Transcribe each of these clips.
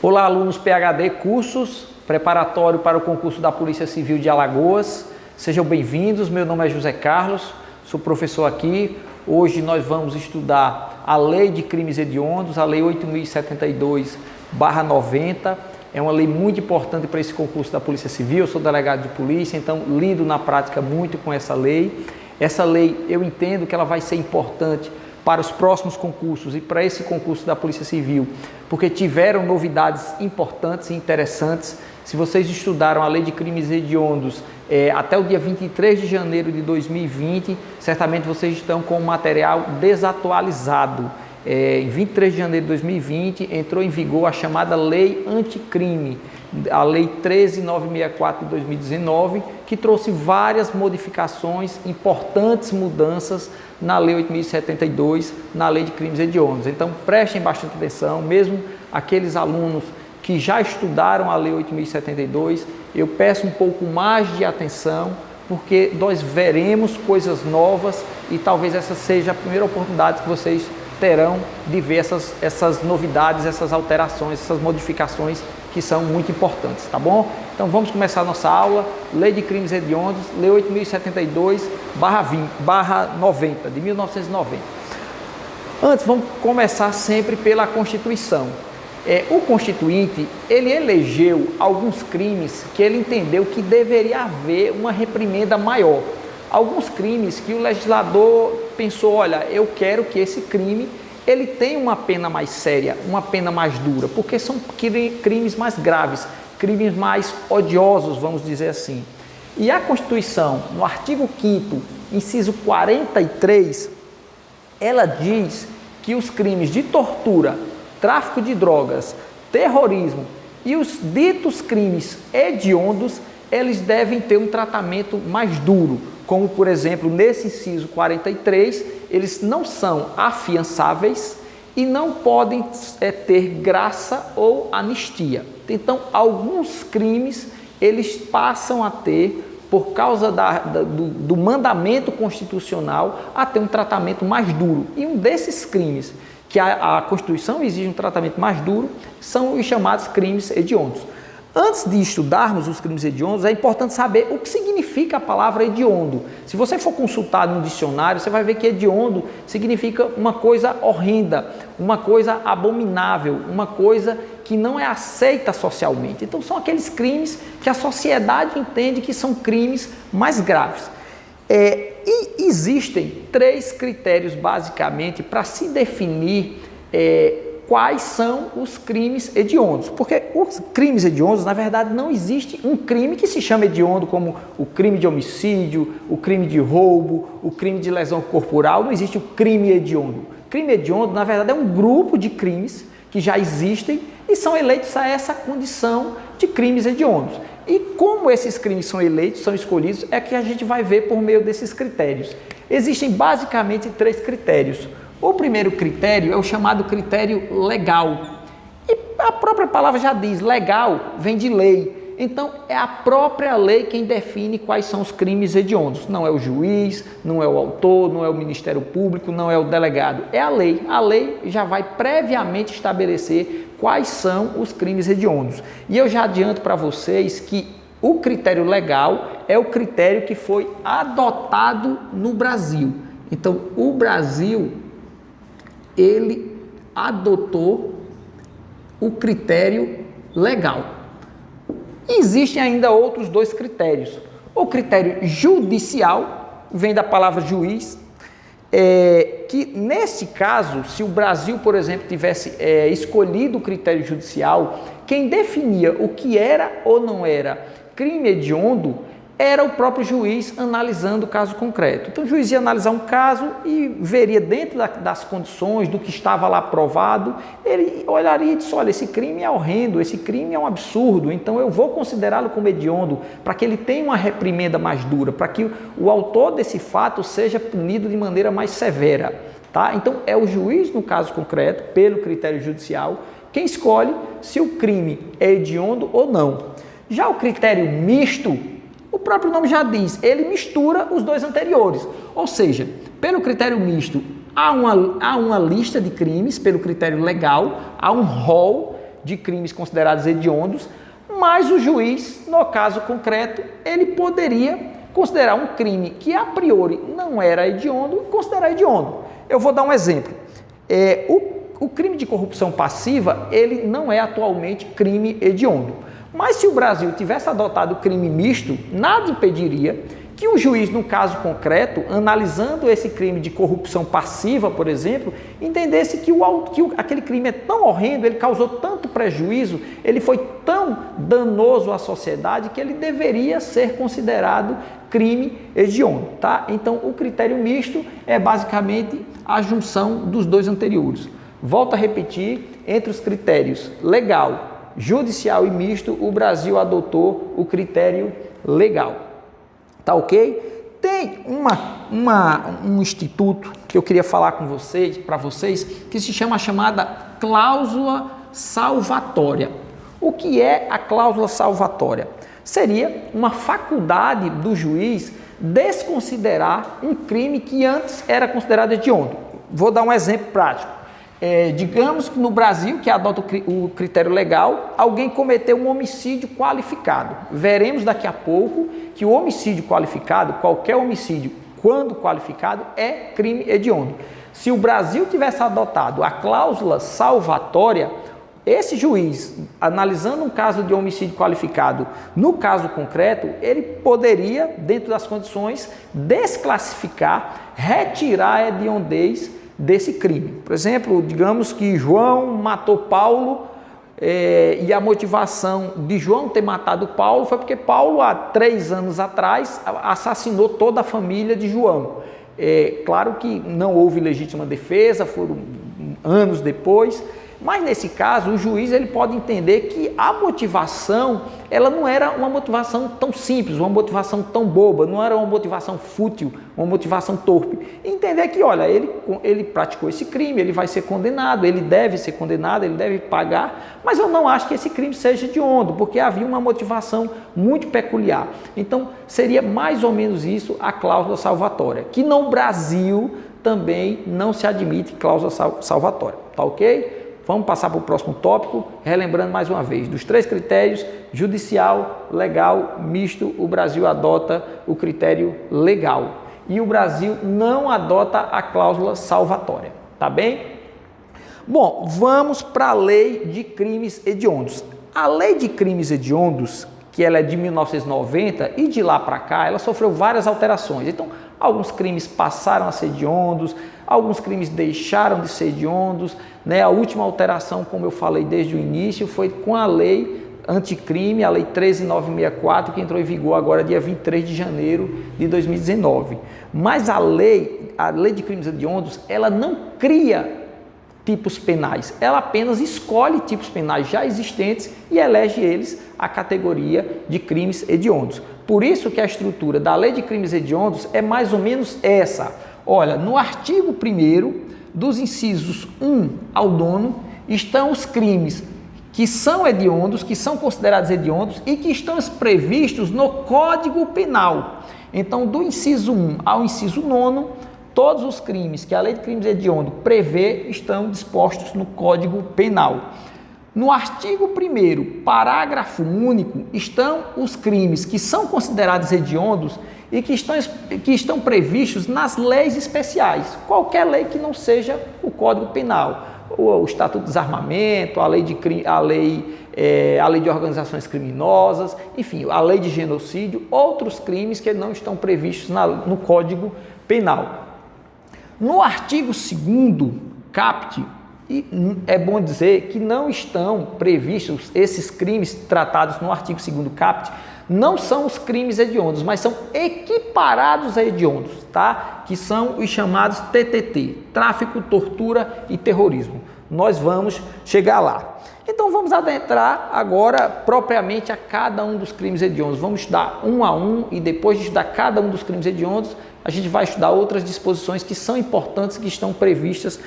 Olá, alunos PhD Cursos, preparatório para o concurso da Polícia Civil de Alagoas. Sejam bem-vindos, meu nome é José Carlos, sou professor aqui. Hoje nós vamos estudar a Lei de Crimes Hediondos, a Lei 8.072/90. É uma lei muito importante para esse concurso da Polícia Civil. Eu sou delegado de polícia, então lido na prática muito com essa lei. Essa lei, eu entendo que ela vai ser importante para os próximos concursos e para esse concurso da Polícia Civil, porque tiveram novidades importantes e interessantes. Se vocês estudaram a Lei de Crimes Hediondos até o dia 23 de janeiro de 2020, certamente vocês estão com o material desatualizado. Em 23 de janeiro de 2020, entrou em vigor a chamada Lei Anticrime, a Lei 13.964 de 2019, que trouxe várias modificações, importantes mudanças na Lei 8.072, na Lei de Crimes Hediondos. Então, prestem bastante atenção, mesmo aqueles alunos que já estudaram a Lei 8.072, eu peço um pouco mais de atenção, porque nós veremos coisas novas e talvez essa seja a primeira oportunidade que vocês terão de ver essas novidades, essas alterações, essas modificações que são muito importantes, tá bom? Então vamos começar a nossa aula. Lei de Crimes Hediondos, Lei 8.072/90, de 1990. Antes, vamos começar sempre pela Constituição. O Constituinte, ele elegeu alguns crimes que ele entendeu que deveria haver uma reprimenda maior. Alguns crimes que o legislador pensou, olha, eu quero que esse crime ele tenha uma pena mais séria, uma pena mais dura, porque são crimes mais graves, crimes mais odiosos, vamos dizer assim. E a Constituição, no artigo 5º, inciso 43, ela diz que os crimes de tortura, tráfico de drogas, terrorismo e os ditos crimes hediondos, eles devem ter um tratamento mais duro, como, por exemplo, nesse inciso 43, eles não são afiançáveis e não podem ter graça ou anistia. Então, alguns crimes, eles passam a ter, por causa do mandamento constitucional, a ter um tratamento mais duro. E um desses crimes, que a Constituição exige um tratamento mais duro, são os chamados crimes hediondos. Antes de estudarmos os crimes hediondos, é importante saber o que significa a palavra hediondo. Se você for consultar no dicionário, você vai ver que hediondo significa uma coisa horrenda, uma coisa abominável, uma coisa que não é aceita socialmente. Então, são aqueles crimes que a sociedade entende que são crimes mais graves. E existem 3 critérios, basicamente, para se definir quais são os crimes hediondos. Porque os crimes hediondos, na verdade, não existe um crime que se chama hediondo, como o crime de homicídio, o crime de roubo, o crime de lesão corporal. Não existe o crime hediondo. O crime hediondo, na verdade, é um grupo de crimes que já existem e são eleitos a essa condição de crimes hediondos. E como esses crimes são eleitos, são escolhidos, é que a gente vai ver por meio desses critérios. Existem basicamente 3 critérios. O primeiro critério é o chamado critério legal. E a própria palavra já diz, legal vem de lei. Então, é a própria lei quem define quais são os crimes hediondos. Não é o juiz, não é o autor, não é o Ministério Público, não é o delegado. É a lei. A lei já vai previamente estabelecer quais são os crimes hediondos. E eu já adianto para vocês que o critério legal é o critério que foi adotado no Brasil. Então, o Brasil, ele adotou o critério legal. Existem ainda outros 2 critérios. O critério judicial, vem da palavra juiz, que nesse caso, se o Brasil, por exemplo, tivesse escolhido o critério judicial, quem definia o que era ou não era crime hediondo era o próprio juiz analisando o caso concreto. Então o juiz ia analisar um caso e veria dentro das condições do que estava lá provado, ele olharia e disse, olha, esse crime é horrendo, esse crime é um absurdo, então eu vou considerá-lo como hediondo para que ele tenha uma reprimenda mais dura, para que o autor desse fato seja punido de maneira mais severa. Tá? Então é o juiz, no caso concreto, pelo critério judicial, quem escolhe se o crime é hediondo ou não. Já o critério misto, o próprio nome já diz, ele mistura os 2 anteriores. Ou seja, pelo critério misto, há uma lista de crimes, pelo critério legal, há um rol de crimes considerados hediondos, mas o juiz, no caso concreto, ele poderia considerar um crime que a priori não era hediondo e considerar hediondo. Eu vou dar um exemplo. O crime de corrupção passiva, ele não é atualmente crime hediondo. Mas se o Brasil tivesse adotado o crime misto, nada impediria que um juiz, no caso concreto, analisando esse crime de corrupção passiva, por exemplo, entendesse que aquele crime é tão horrendo, ele causou tanto prejuízo, ele foi tão danoso à sociedade que ele deveria ser considerado crime hediondo, tá? Então, o critério misto é basicamente a junção dos dois anteriores. Volto a repetir, entre os critérios legal, judicial e misto, o Brasil adotou o critério legal. Tá ok? Tem um instituto que eu queria falar com vocês, para vocês, que se chama a chamada cláusula salvatória. O que é a cláusula salvatória? Seria uma faculdade do juiz desconsiderar um crime que antes era considerado hediondo. Vou dar um exemplo prático. Digamos que no Brasil, que adota o critério legal, alguém cometeu um homicídio qualificado. Veremos daqui a pouco que o homicídio qualificado, qualquer homicídio, quando qualificado, é crime hediondo. Se o Brasil tivesse adotado a cláusula salvatória, esse juiz, analisando um caso de homicídio qualificado, no caso concreto, ele poderia, dentro das condições, desclassificar, retirar a hediondez desse crime. Por exemplo, digamos que João matou Paulo e a motivação de João ter matado Paulo foi porque Paulo, há 3 anos atrás, assassinou toda a família de João. Claro que não houve legítima defesa, foram anos depois, mas nesse caso o juiz ele pode entender que a motivação ela não era uma motivação tão simples, uma motivação tão boba, não era uma motivação fútil, uma motivação torpe. Entender que, olha, ele praticou esse crime, ele vai ser condenado, ele deve ser condenado, ele deve pagar, mas eu não acho que esse crime seja hediondo, porque havia uma motivação muito peculiar. Então, seria mais ou menos isso a cláusula salvatória, que no Brasil também não se admite cláusula salvatória, tá ok? Vamos passar para o próximo tópico, relembrando mais uma vez, dos 3 critérios, judicial, legal, misto, o Brasil adota o critério legal. E o Brasil não adota a cláusula salvatória, tá bem? Bom, vamos para a lei de crimes hediondos. A lei de crimes hediondos, que ela é de 1990 e de lá para cá, ela sofreu várias alterações. Então, alguns crimes passaram a ser hediondos, alguns crimes deixaram de ser hediondos, né? A última alteração, como eu falei desde o início, foi com a lei anticrime, a lei 13.964, que entrou em vigor agora dia 23 de janeiro de 2019. Mas a lei de crimes hediondos, ela não cria tipos penais, ela apenas escolhe tipos penais já existentes e elege eles à categoria de crimes hediondos. Por isso que a estrutura da lei de crimes hediondos é mais ou menos essa. Olha, no artigo 1º, dos incisos 1 ao 9, estão os crimes que são hediondos, que são considerados hediondos e que estão previstos no Código Penal. Então, do inciso 1 ao inciso 9, todos os crimes que a lei de crimes hediondos prevê estão dispostos no Código Penal. No artigo 1º, parágrafo único, estão os crimes que são considerados hediondos e que estão previstos nas leis especiais, qualquer lei que não seja o Código Penal, o Estatuto de Desarmamento, a lei de organizações criminosas, enfim, a lei de genocídio, outros crimes que não estão previstos no Código Penal. No artigo 2º, caput, e é bom dizer que não estão previstos esses crimes tratados no artigo 2º caput, não são os crimes hediondos, mas são equiparados a hediondos, tá? Que são os chamados TTT, tráfico, tortura e terrorismo. Nós vamos chegar lá. Então vamos adentrar agora propriamente a cada um dos crimes hediondos. Vamos estudar um a um e depois de estudar cada um dos crimes hediondos, a gente vai estudar outras disposições que são importantes, que estão previstas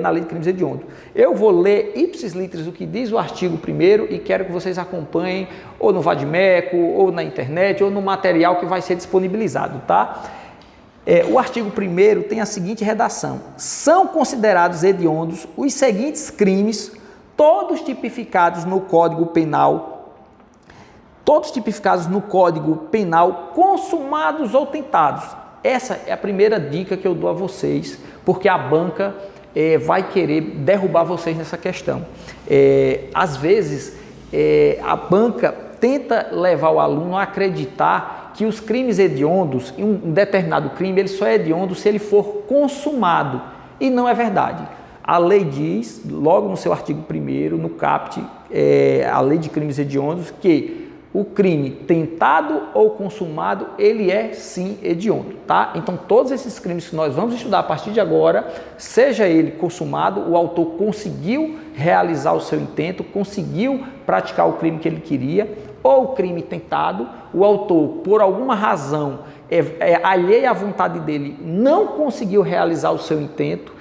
na lei de crimes hediondos. Eu vou ler ipsis literis o que diz o artigo 1º e quero que vocês acompanhem ou no Vadimeco, ou na internet, ou no material que vai ser disponibilizado, tá? O artigo 1º tem a seguinte redação: são considerados hediondos os seguintes crimes todos tipificados no Código Penal, consumados ou tentados. Essa é a primeira dica que eu dou a vocês, porque a banca vai querer derrubar vocês nessa questão. Às vezes, a banca tenta levar o aluno a acreditar que os crimes hediondos, um determinado crime, ele só é hediondo se ele for consumado. E não é verdade. A lei diz, logo no seu artigo 1º, no caput, a lei de crimes hediondos, que o crime tentado ou consumado, ele é sim hediondo, tá? Então, todos esses crimes que nós vamos estudar a partir de agora, seja ele consumado, o autor conseguiu realizar o seu intento, conseguiu praticar o crime que ele queria, ou o crime tentado, o autor, por alguma razão alheia à vontade dele, não conseguiu realizar o seu intento,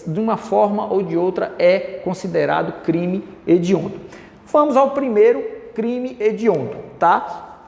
de uma forma ou de outra é considerado crime hediondo. Vamos ao primeiro crime hediondo, tá?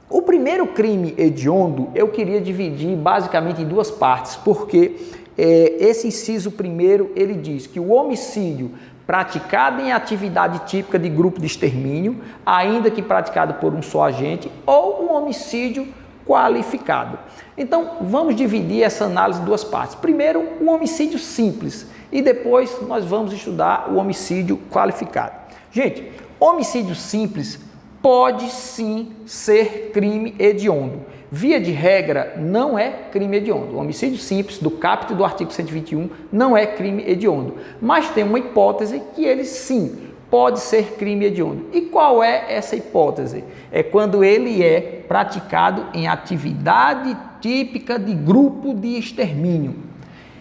O primeiro crime hediondo eu queria dividir basicamente em duas partes, porque esse inciso primeiro ele diz que o homicídio praticado em atividade típica de grupo de extermínio, ainda que praticado por um só agente, ou um homicídio qualificado. Então, vamos dividir essa análise em duas partes. Primeiro, o homicídio simples e depois nós vamos estudar o homicídio qualificado. Gente, homicídio simples pode sim ser crime hediondo. Via de regra, não é crime hediondo. O homicídio simples, do caput do artigo 121, não é crime hediondo. Mas tem uma hipótese que ele sim pode ser crime hediondo. E qual é essa hipótese? É quando ele é praticado em atividade típica de grupo de extermínio.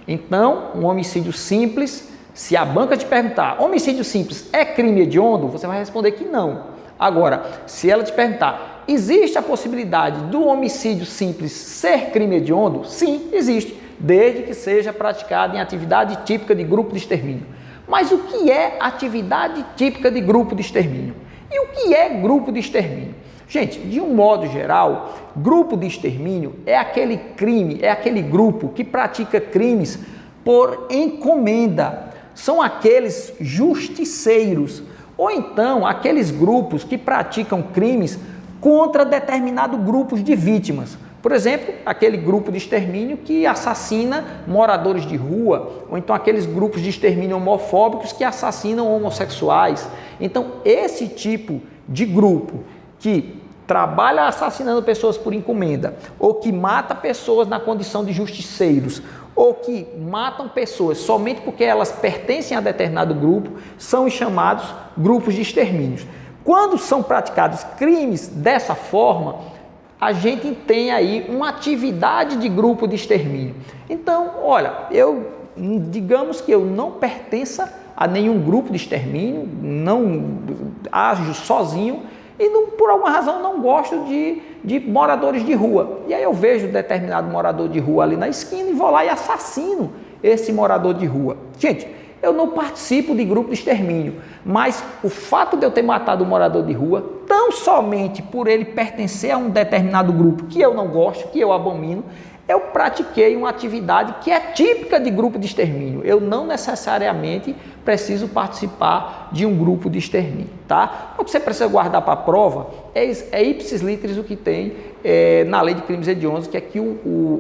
Então, um homicídio simples, se a banca te perguntar, homicídio simples é crime hediondo? Você vai responder que não. Agora, se ela te perguntar, existe a possibilidade do homicídio simples ser crime hediondo? Sim, existe, desde que seja praticado em atividade típica de grupo de extermínio. Mas o que é atividade típica de grupo de extermínio? E o que é grupo de extermínio? Gente, de um modo geral, grupo de extermínio é aquele crime, é aquele grupo que pratica crimes por encomenda. São aqueles justiceiros, ou então aqueles grupos que praticam crimes contra determinado grupo de vítimas. Por exemplo, aquele grupo de extermínio que assassina moradores de rua, ou então aqueles grupos de extermínio homofóbicos que assassinam homossexuais. Então, esse tipo de grupo que trabalha assassinando pessoas por encomenda, ou que mata pessoas na condição de justiceiros, ou que matam pessoas somente porque elas pertencem a determinado grupo, são os chamados grupos de extermínios. Quando são praticados crimes dessa forma, a gente tem aí uma atividade de grupo de extermínio. Então, olha, digamos que eu não pertença a nenhum grupo de extermínio, não ajo sozinho e por alguma razão não gosto de moradores de rua. E aí eu vejo determinado morador de rua ali na esquina e vou lá e assassino esse morador de rua. Gente, eu não participo de grupo de extermínio, mas o fato de eu ter matado um morador de rua, tão somente por ele pertencer a um determinado grupo que eu não gosto, que eu abomino, eu pratiquei uma atividade que é típica de grupo de extermínio. Eu não necessariamente preciso participar de um grupo de extermínio, tá? O que você precisa guardar para a prova é ipsis literis o que tem na lei de crimes hediondos, que é que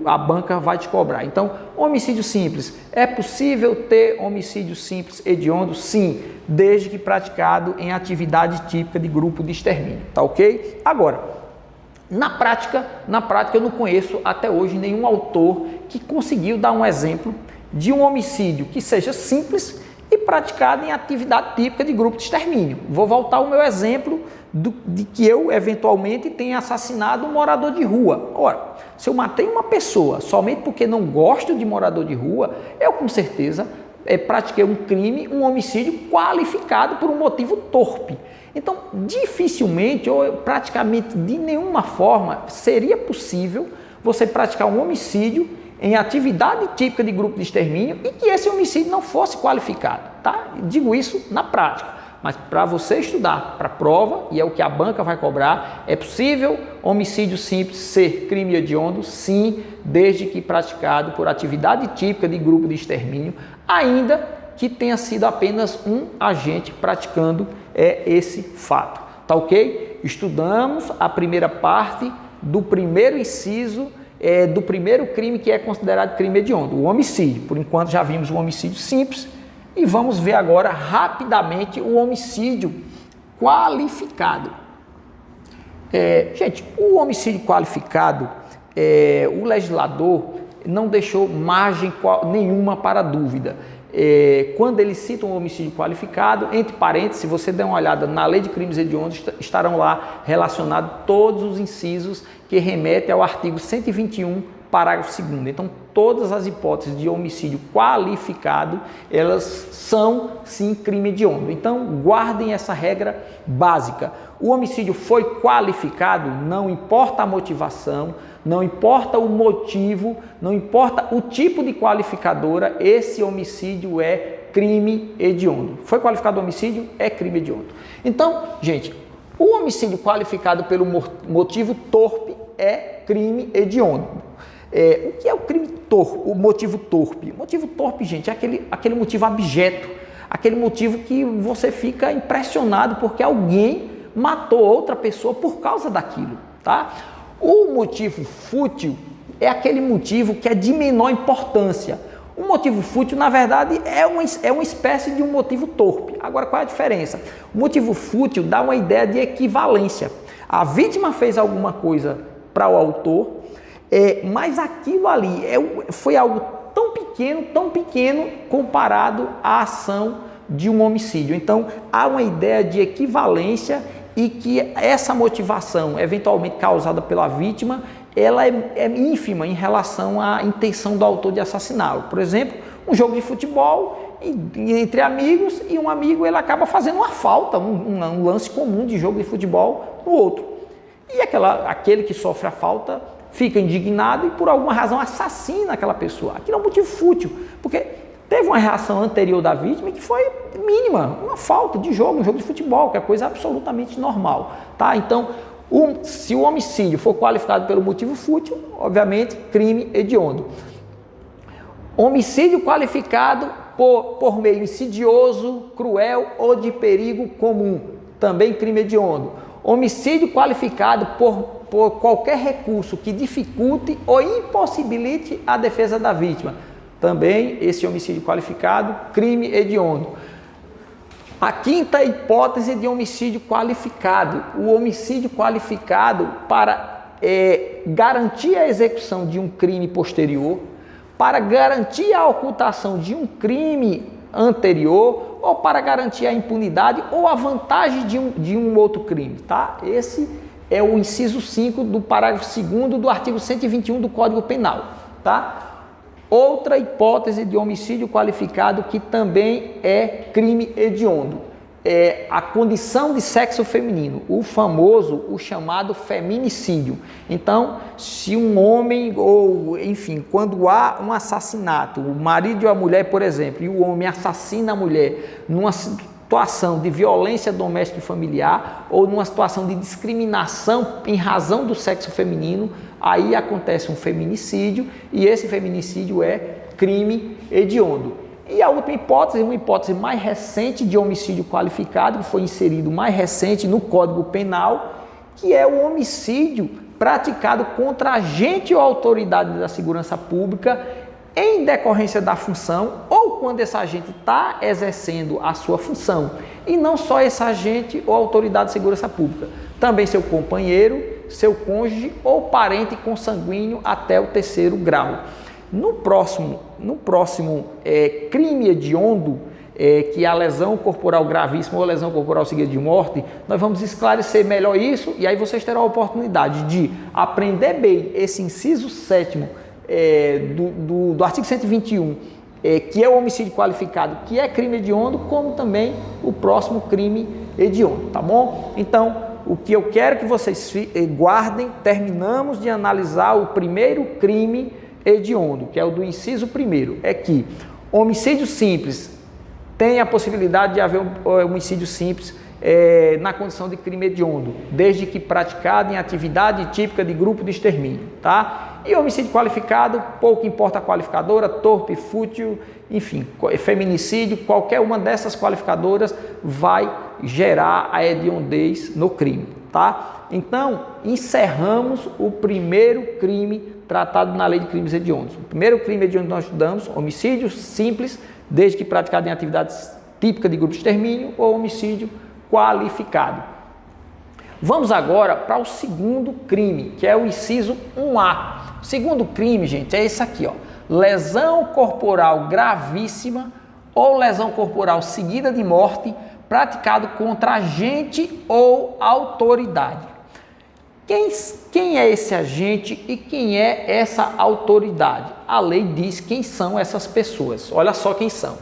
a banca vai te cobrar. Então, homicídio simples. É possível ter homicídio simples hediondo? Sim, desde que praticado em atividade típica de grupo de extermínio, tá ok? Agora, na prática eu não conheço até hoje nenhum autor que conseguiu dar um exemplo de um homicídio que seja simples e praticado em atividade típica de grupo de extermínio. Vou voltar ao meu exemplo de que eu eventualmente tenha assassinado um morador de rua. Ora, se eu matei uma pessoa somente porque não gosto de morador de rua, eu com certeza pratiquei um crime, um homicídio qualificado por um motivo torpe. Então, dificilmente ou praticamente de nenhuma forma seria possível você praticar um homicídio em atividade típica de grupo de extermínio e que esse homicídio não fosse qualificado, tá? Digo isso na prática, mas para você estudar para a prova, e é o que a banca vai cobrar, é possível homicídio simples ser crime hediondo? Sim, desde que praticado por atividade típica de grupo de extermínio, ainda que tenha sido apenas um agente praticando esse fato. Tá ok? Estudamos a primeira parte do primeiro inciso do primeiro crime que é considerado crime hediondo, o homicídio. Por enquanto já vimos o homicídio simples e vamos ver agora rapidamente o homicídio qualificado. Gente, o homicídio qualificado, o legislador não deixou margem nenhuma para dúvida. Quando ele cita um homicídio qualificado, entre parênteses, se você der uma olhada na lei de crimes hediondos, estarão lá relacionados todos os incisos que remetem ao artigo 121, parágrafo 2º. Então, todas as hipóteses de homicídio qualificado, elas são, sim, crime hediondo. Então, guardem essa regra básica. O homicídio foi qualificado, não importa a motivação, não importa o motivo, não importa o tipo de qualificadora, esse homicídio é crime hediondo. Foi qualificado o homicídio, é crime hediondo. Então, gente, o homicídio qualificado pelo motivo torpe é crime hediondo. O que é o crime torpe, o motivo torpe? O motivo torpe, gente, é aquele motivo abjeto, aquele motivo que você fica impressionado porque alguém matou outra pessoa por causa daquilo, tá? O motivo fútil é aquele motivo que é de menor importância. O motivo fútil, na verdade, é uma espécie de um motivo torpe. Agora, qual é a diferença? O motivo fútil dá uma ideia de equivalência. A vítima fez alguma coisa para o autor, mas aquilo ali foi algo tão pequeno comparado à ação de um homicídio. Então, há uma ideia de equivalência e que essa motivação, eventualmente causada pela vítima, ela é ínfima em relação à intenção do autor de assassiná-lo. Por exemplo, um jogo de futebol entre amigos e um amigo ele acaba fazendo uma falta, um lance comum de jogo de futebol no outro. E aquele que sofre a falta fica indignado e por alguma razão assassina aquela pessoa. Aquilo é um motivo fútil, porque teve uma reação anterior da vítima que foi mínima, uma falta de jogo, um jogo de futebol, que é coisa absolutamente normal, tá? Então, se o homicídio for qualificado pelo motivo fútil, obviamente, crime hediondo. Homicídio qualificado por meio insidioso, cruel ou de perigo comum, também crime hediondo. Homicídio qualificado por qualquer recurso que dificulte ou impossibilite a defesa da vítima, também esse homicídio qualificado, crime hediondo. A quinta hipótese de homicídio qualificado, o homicídio qualificado para garantir a execução de um crime posterior, para garantir a ocultação de um crime anterior ou para garantir a impunidade ou a vantagem de um outro crime, tá? Esse é o inciso 5 do parágrafo 2º do artigo 121 do Código Penal, tá? Outra hipótese de homicídio qualificado que também é crime hediondo é a condição de sexo feminino, o chamado feminicídio. Então, se um homem ou, enfim, quando há um assassinato, o marido ou a mulher, por exemplo, e o homem assassina a mulher numa situação de violência doméstica e familiar ou numa situação de discriminação em razão do sexo feminino, aí acontece um feminicídio e esse feminicídio é crime hediondo. E a última hipótese, uma hipótese mais recente de homicídio qualificado, que foi inserido mais recente no Código Penal, que é o homicídio praticado contra agente ou autoridade da segurança pública em decorrência da função ou quando esse agente está exercendo a sua função. E não só esse agente ou autoridade de segurança pública, também seu companheiro, seu cônjuge ou parente consanguíneo até o 3º grau. No próximo crime hediondo, que é a lesão corporal gravíssima ou lesão corporal seguida de morte, nós vamos esclarecer melhor isso e aí vocês terão a oportunidade de aprender bem esse inciso 7º do artigo 121, que é o homicídio qualificado, que é crime hediondo, como também o próximo crime hediondo, tá bom? Então, o que eu quero que vocês guardem, terminamos de analisar o primeiro crime hediondo, que é o do inciso 1º, é que homicídio simples tem a possibilidade de haver um homicídio simples na condição de crime hediondo, desde que praticado em atividade típica de grupo de extermínio, tá? E homicídio qualificado, pouco importa a qualificadora, torpe, fútil, enfim, feminicídio, qualquer uma dessas qualificadoras vai gerar a hediondez no crime, tá? Então, encerramos o primeiro crime tratado na lei de crimes hediondos. O primeiro crime hediondo que nós estudamos, homicídio simples, desde que praticado em atividades típicas de grupo de extermínio, ou homicídio qualificado. Vamos agora para o segundo crime, que é o inciso 1A. O segundo crime, gente, é esse aqui, ó. Lesão corporal gravíssima ou lesão corporal seguida de morte praticado contra agente ou autoridade. Quem é esse agente e quem é essa autoridade? A lei diz quem são essas pessoas. Olha só quem são.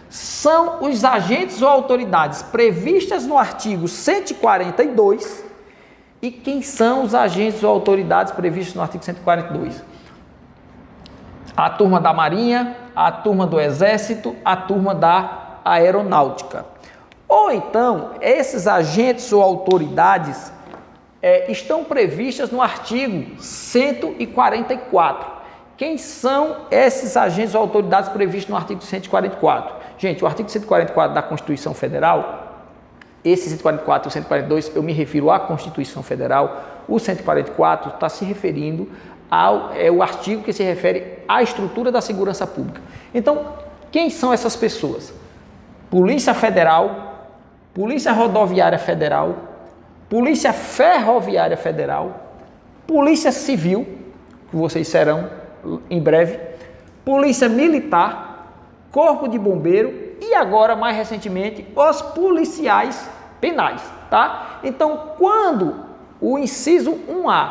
São os agentes ou autoridades previstas no artigo 142. E quem são os agentes ou autoridades previstos no artigo 142? A turma da Marinha, a turma do Exército, a turma da Aeronáutica. Ou então, esses agentes ou autoridades estão previstas no artigo 144. Quem são esses agentes ou autoridades previstos no artigo 144? Gente, o artigo 144 da Constituição Federal, esse 144 e o 142, eu me refiro à Constituição Federal. O 144 está se referindo ao o artigo que se refere à estrutura da segurança pública. Então, quem são essas pessoas? Polícia Federal, Polícia Rodoviária Federal, Polícia Ferroviária Federal, Polícia Civil, que vocês serão em breve, Polícia Militar, Corpo de Bombeiro e agora, mais recentemente, os policiais penais, tá? Então, quando o inciso 1A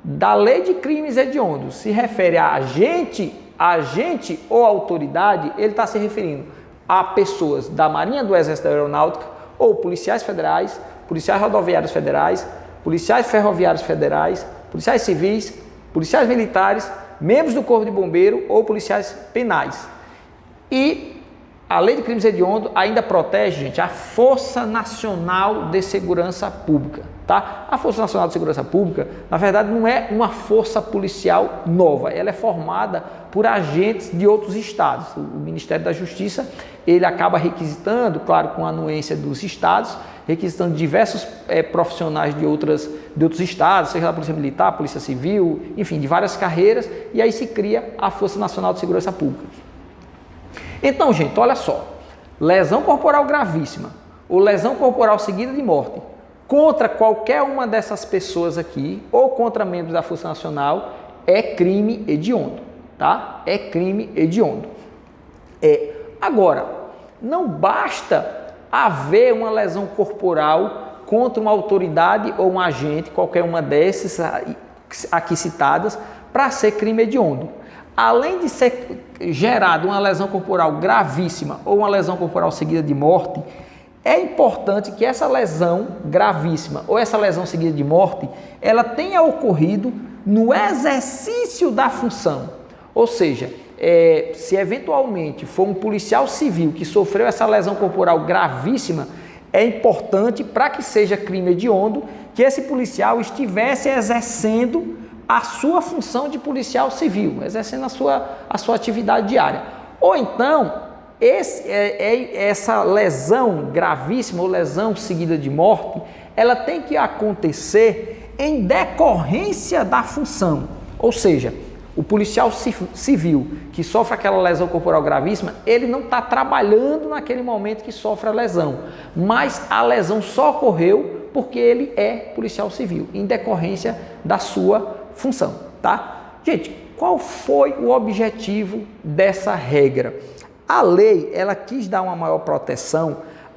da Lei de Crimes Hediondos se refere a agente ou autoridade, ele está se referindo a pessoas da Marinha, do Exército, da Aeronáutica, ou policiais federais, policiais rodoviários federais, policiais ferroviários federais, policiais civis, policiais militares, membros do Corpo de Bombeiro ou policiais penais. E a Lei de Crimes Hediondos ainda protege, gente, a Força Nacional de Segurança Pública, tá? A Força Nacional de Segurança Pública, na verdade, não é uma força policial nova, ela é formada por agentes de outros estados. O Ministério da Justiça, ele acaba requisitando, claro, com a anuência dos estados, requisitando diversos profissionais de outros estados, seja da Polícia Militar, Polícia Civil, enfim, de várias carreiras, e aí se cria a Força Nacional de Segurança Pública. Então, gente, olha só, lesão corporal gravíssima ou lesão corporal seguida de morte contra qualquer uma dessas pessoas aqui ou contra membros da Força Nacional é crime hediondo, tá? É crime hediondo. Agora, não basta haver uma lesão corporal contra uma autoridade ou um agente, qualquer uma dessas aqui citadas, para ser crime hediondo. Além de ser gerada uma lesão corporal gravíssima ou uma lesão corporal seguida de morte, é importante que essa lesão gravíssima ou essa lesão seguida de morte, ela tenha ocorrido no exercício da função. Ou seja, se eventualmente for um policial civil que sofreu essa lesão corporal gravíssima, é importante, para que seja crime hediondo, que esse policial estivesse exercendo a sua função de policial civil, exercendo a sua atividade diária. Ou então, essa lesão gravíssima ou lesão seguida de morte, ela tem que acontecer em decorrência da função. Ou seja, o policial civil que sofre aquela lesão corporal gravíssima, ele não está trabalhando naquele momento que sofre a lesão, mas a lesão só ocorreu porque ele é policial civil, em decorrência da sua função, tá? Gente, qual foi o objetivo dessa regra? A lei, ela quis dar uma maior proteção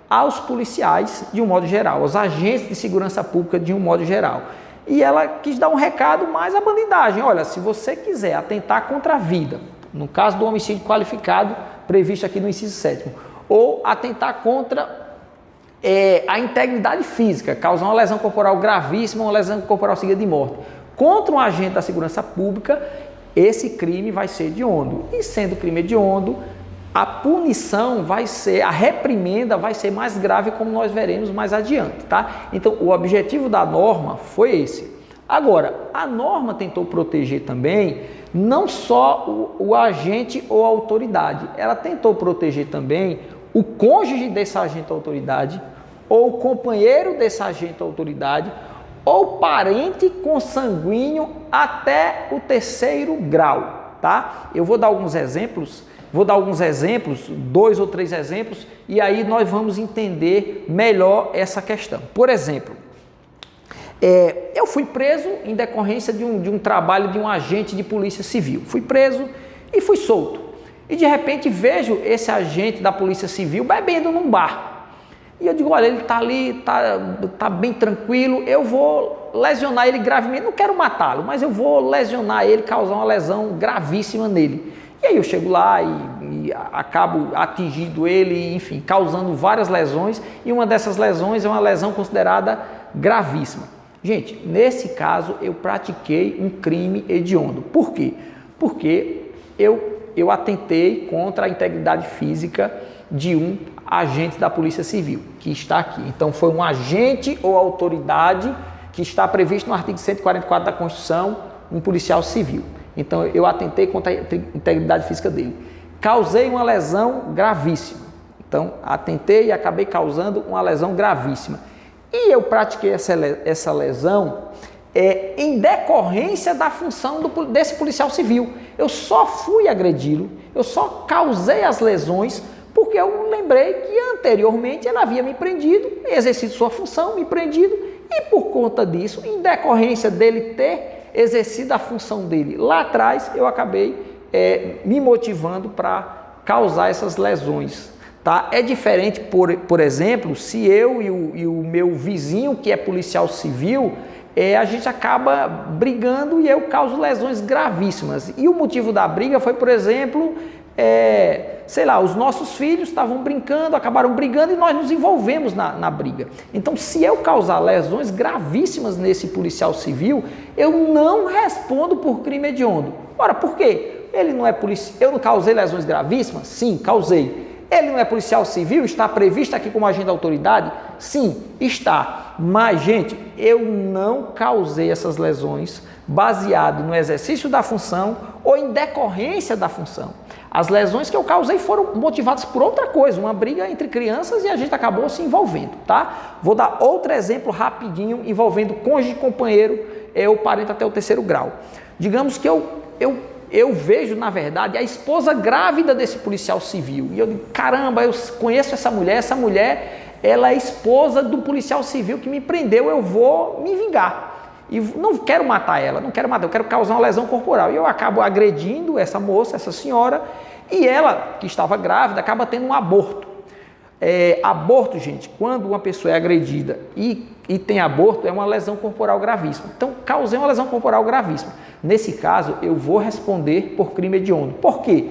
aos policiais de um modo geral, aos agentes de segurança pública de um modo geral. E ela quis dar um recado mais à bandidagem. Olha, se você quiser atentar contra a vida, no caso do homicídio qualificado, previsto aqui no inciso 7º, ou atentar contra a integridade física, causar uma lesão corporal gravíssima, uma lesão corporal seguida de morte, contra um agente da segurança pública, esse crime vai ser hediondo. E sendo crime hediondo, a punição vai ser, a reprimenda vai ser mais grave, como nós veremos mais adiante, tá? Então, o objetivo da norma foi esse. Agora, a norma tentou proteger também não só o agente ou a autoridade, ela tentou proteger também o cônjuge desse agente ou autoridade, ou o companheiro desse agente ou autoridade, ou parente consanguíneo até o 3º grau, tá? Eu vou dar alguns exemplos, 2 ou 3 exemplos, e aí nós vamos entender melhor essa questão. Por exemplo, eu fui preso em decorrência de um trabalho de um agente de polícia civil. Fui preso e fui solto. E de repente vejo esse agente da polícia civil bebendo num bar. E eu digo, olha, ele está ali, tá bem tranquilo, eu vou lesionar ele gravemente, não quero matá-lo, mas eu vou lesionar ele, causar uma lesão gravíssima nele. E aí eu chego lá e acabo atingindo ele, enfim, causando várias lesões, e uma dessas lesões é uma lesão considerada gravíssima. Gente, nesse caso eu pratiquei um crime hediondo. Por quê? Porque eu atentei contra a integridade física de um agente da Polícia Civil, que está aqui. Então, foi um agente ou autoridade que está previsto no artigo 144 da Constituição, um policial civil. Então, eu atentei contra a integridade física dele. Causei uma lesão gravíssima. Então, atentei e acabei causando uma lesão gravíssima. E eu pratiquei essa lesão em decorrência da função desse policial civil. Eu só fui agredi-lo, eu só causei as lesões porque eu lembrei que anteriormente ele havia me prendido, exercido sua função, me prendido, e por conta disso, em decorrência dele ter exercido a função dele lá atrás, eu acabei me motivando para causar essas lesões. Tá? É diferente, por exemplo, se eu e o meu vizinho, que é policial civil, a gente acaba brigando e eu causo lesões gravíssimas. E o motivo da briga foi, por exemplo, sei lá, os nossos filhos estavam brincando, acabaram brigando e nós nos envolvemos na briga. Então, se eu causar lesões gravíssimas nesse policial civil, eu não respondo por crime hediondo. Ora, por quê? Ele não é policial. Eu não causei lesões gravíssimas? Sim, causei. Ele não é policial civil? Está previsto aqui como agente da autoridade? Sim, está. Mas, gente, eu não causei essas lesões baseado no exercício da função ou em decorrência da função. As lesões que eu causei foram motivadas por outra coisa, uma briga entre crianças, e a gente acabou se envolvendo, tá? Vou dar outro exemplo rapidinho envolvendo cônjuge, companheiro, ou parente até o 3º grau. Digamos que eu vejo, na verdade, a esposa grávida desse policial civil. E eu digo, caramba, eu conheço essa mulher, ela é esposa do policial civil que me prendeu, eu vou me vingar. E não quero matar ela, eu quero causar uma lesão corporal. E eu acabo agredindo essa moça, essa senhora, e ela, que estava grávida, acaba tendo um aborto. Aborto, gente, quando uma pessoa é agredida e tem aborto, é uma lesão corporal gravíssima. Então, causei uma lesão corporal gravíssima. Nesse caso, eu vou responder por crime hediondo. Por quê?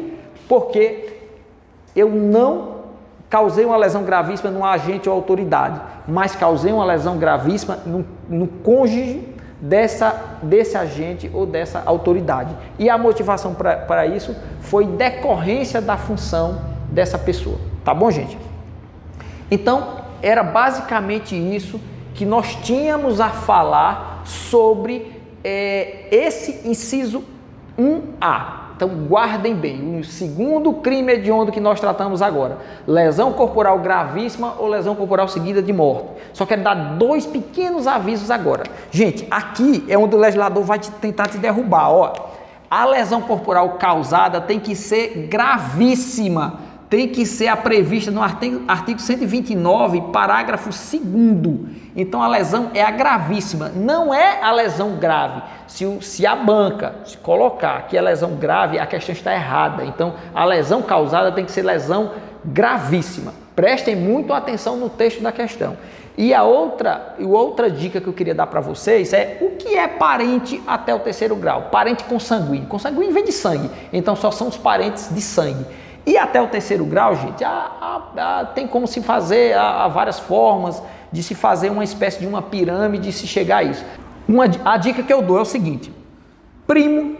Porque eu não causei uma lesão gravíssima num agente ou autoridade, mas causei uma lesão gravíssima no cônjuge desse agente ou dessa autoridade. E a motivação para isso foi decorrência da função dessa pessoa. Tá bom, gente? Então, era basicamente isso que nós tínhamos a falar sobre esse inciso 1A. Então, guardem bem, o segundo crime hediondo que nós tratamos agora, lesão corporal gravíssima ou lesão corporal seguida de morte. Só quero dar 2 pequenos avisos agora. Gente, aqui é onde o legislador vai tentar te derrubar. Ó. A lesão corporal causada tem que ser gravíssima, tem que ser a prevista no artigo 129, parágrafo 2º. Então, a lesão é a gravíssima, não é a lesão grave. Se a banca colocar que é lesão grave, a questão está errada. Então, a lesão causada tem que ser lesão gravíssima. Prestem muito atenção no texto da questão. E a outra dica que eu queria dar para vocês é o que é parente até o 3º grau? Parente consanguíneo. Consanguíneo vem de sangue, então só são os parentes de sangue. E até o 3º grau, gente, tem como se fazer, há várias formas de se fazer uma espécie de uma pirâmide e se chegar a isso. A dica que eu dou é o seguinte: primo,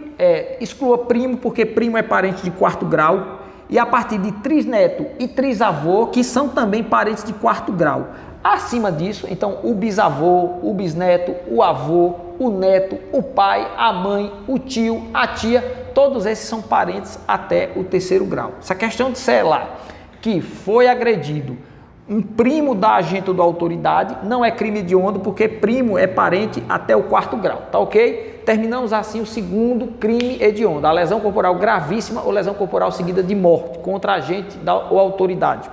exclua primo, porque primo é parente de 4º grau, e a partir de trisneto e trisavô, que são também parentes de quarto grau. Acima disso, então, o bisavô, o bisneto, o avô, o neto, o pai, a mãe, o tio, a tia, todos esses são parentes até o terceiro grau. Essa questão de selar que foi agredido um primo da agente ou da autoridade não é crime hediondo, porque primo é parente até o quarto grau, tá ok? Terminamos assim o segundo crime hediondo, a lesão corporal gravíssima ou lesão corporal seguida de morte contra agente ou autoridade.